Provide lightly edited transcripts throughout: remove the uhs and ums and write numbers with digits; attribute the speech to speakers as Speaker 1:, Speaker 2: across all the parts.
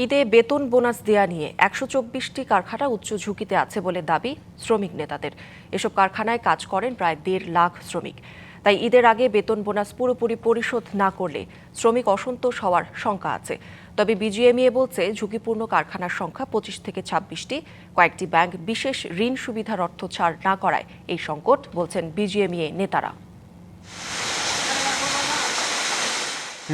Speaker 1: ঈদে বেতন বোনাস দেয়া নিয়ে ১২৪টি কারখানা উচ্চ ঝুঁকিতে আছে বলে দাবি শ্রমিক নেতাদের। এসব কারখানায় কাজ করেন প্রায় ১.৫ লাখ শ্রমিক। তাই ঈদের আগে বেতন বোনাস পুরোপুরি পরিশোধ না করলে শ্রমিক অসন্তোষ হওয়ার শঙ্কা আছে। তবে বিজিএমইএ বলছে ঝুঁকিপূর্ণ কারখানার সংখ্যা ২৫ থেকে ২৬টি। কয়েকটি ব্যাংক বিশেষ ঋণ সুবিধার অর্থ ছাড় না করায় এই সংকট, বলছেন বিজিএমইএ নেতারা।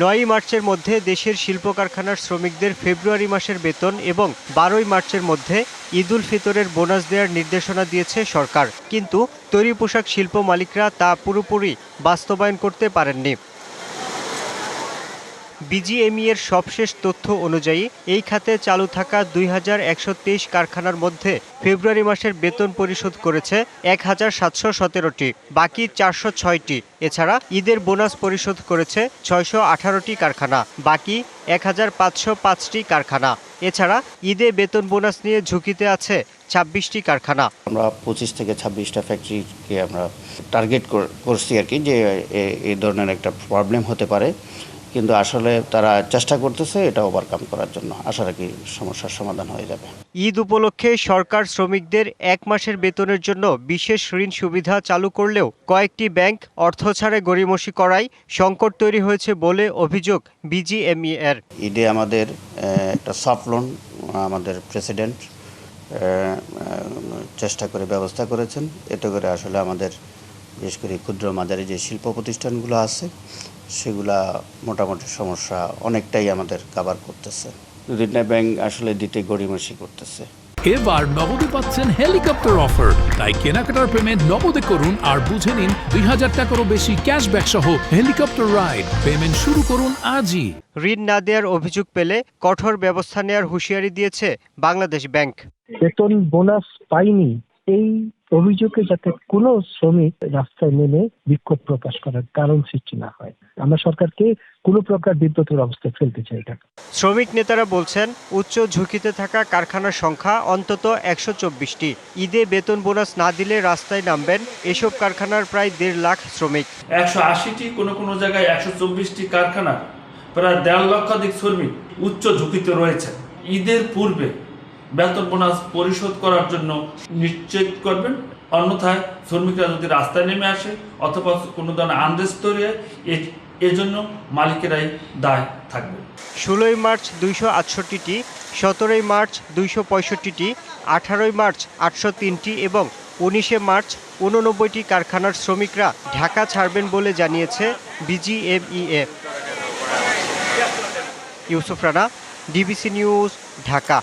Speaker 2: ৯ মার্চের মধ্যে দেশের শিল্প কারখানার শ্রমিকদের ফেব্রুয়ারি মাসের বেতন এবং ১২ মার্চের মধ্যে ঈদ উল ফিতরের বোনাস দেওয়ার নির্দেশনা দিয়েছে সরকার, কিন্তু তৈরি পোশাক শিল্প মালিকরা তা পুরোপুরি বাস্তবায়ন করতে পারেননি। বিজিএমইএর সবশেষ তথ্য অনুযায়ী এই খাতে চালু থাকা ২,১২৩ কারখানার মধ্যে ফেব্রুয়ারি মাসের বেতন পরিশোধ করেছে ১,৭১৭টি, বাকি ৪০৬টি। এছাড়া ঈদের বোনাস পরিশোধ করেছে ৬১৮টি কারখানা, বাকি ১,৫০৫টি কারখানা। এছাড়া ঈদে বেতন বোনাস নিয়ে ঝুঁকিতে আছে ২৬টি কারখানা।
Speaker 3: আমরা ২৫ থেকে ২৬টা ফ্যাক্টরিকে আমরা টার্গেট করছি আর কি, যে এই ধরনের একটা প্রবলেম হতে পারে, কিন্তু আসলে তারা চেষ্টা করতেছে এটা ওভারকাম করার জন্য। আশা রাখি সমস্যার সমাধান হয়ে যাবে।
Speaker 2: ঈদ উপলক্ষে সরকার শ্রমিকদের ১ মাসের বেতনের জন্য বিশেষ ঋণ সুবিধা চালু করলেও কয়েকটি ব্যাংক অর্থ ছাড়ে গড়িমসি করায় সংকট তৈরি হয়েছে বলে অভিযোগ বিজিএমইএর।
Speaker 3: ঈদে আমাদের একটা সফট লোন আমাদের প্রেসিডেন্ট চেষ্টা করে ব্যবস্থা করেছেন। এতে করে আসলে আমাদের বিশেষ করে ক্ষুদ্র মাঝারি যে শিল্প প্রতিষ্ঠানগুলো আছে সেগুলা মোটামুটি সমস্যা অনেকটাই আমাদের কভার করতেছে। দুদিনটা ব্যাংক আসলে দিতে গড়িমসি করতেছে।
Speaker 4: এবার নগদে পাচ্ছেন হেলিকপ্টার অফার, তাই কেনাকাটার পেমেন্ট নগদে করুন আর বুঝে নিন ২,০০০ টাকারও বেশি ক্যাশব্যাক সহ হেলিকপ্টার রাইড। পেমেন্ট শুরু করুন আজই।
Speaker 2: ঋণ না দেওয়ার অভিযোগ পেলে কঠোর ব্যবস্থা নেওয়ার হুঁশিয়ারি দিয়েছে বাংলাদেশ ব্যাংক।
Speaker 5: বেতন বোনাস পাইনি এই অভিযোগে যাতে কোনো শ্রমিক রাস্তায় নেমে বিক্ষোভ প্রকাশ করার কারণ সৃষ্টি না হয়, আমরা সরকারকে কোনো প্রকার বিব্রতর অবস্থায় ফেলতে চাই না।
Speaker 2: শ্রমিক নেতারা বলছেন উচ্চ ঝুঁকিতে থাকা কারখানার সংখ্যা অন্তত ১২৪টি। ঈদে বেতন বোনাস না দিলে রাস্তায় নামবেন এসব কারখানার প্রায় ১.৫ লাখ শ্রমিক।
Speaker 6: ১৮০টি কোনো জায়গায় ১২৪টি কারখানা, প্রায় ১.৫ লক্ষাধিক শ্রমিক উচ্চ ঝুঁকিতে রয়েছে। ঈদের পূর্বে বেতন বোনাস পরিশোধ করার জন্য নিশ্চিত করবেন, অন্যথায় শ্রমিকরা যদি রাস্তায় নেমে আসে অথবা কোনো ধরনের আনরেস্ট তৈরি হয়, এজন্য মালিকেরাই দায় থাকবে।
Speaker 2: ১৬ মার্চ ২৬৮টি, ১৭ মার্চ ২৬৫টি, ১৮ মার্চ ৮০৩টি এবং ১৯ মার্চ ৮৯টি কারখানার শ্রমিকরা ঢাকা ছাড়বেন বলে জানিয়েছে BGMEA. Yusuf Rana, DBC news, Dhaka.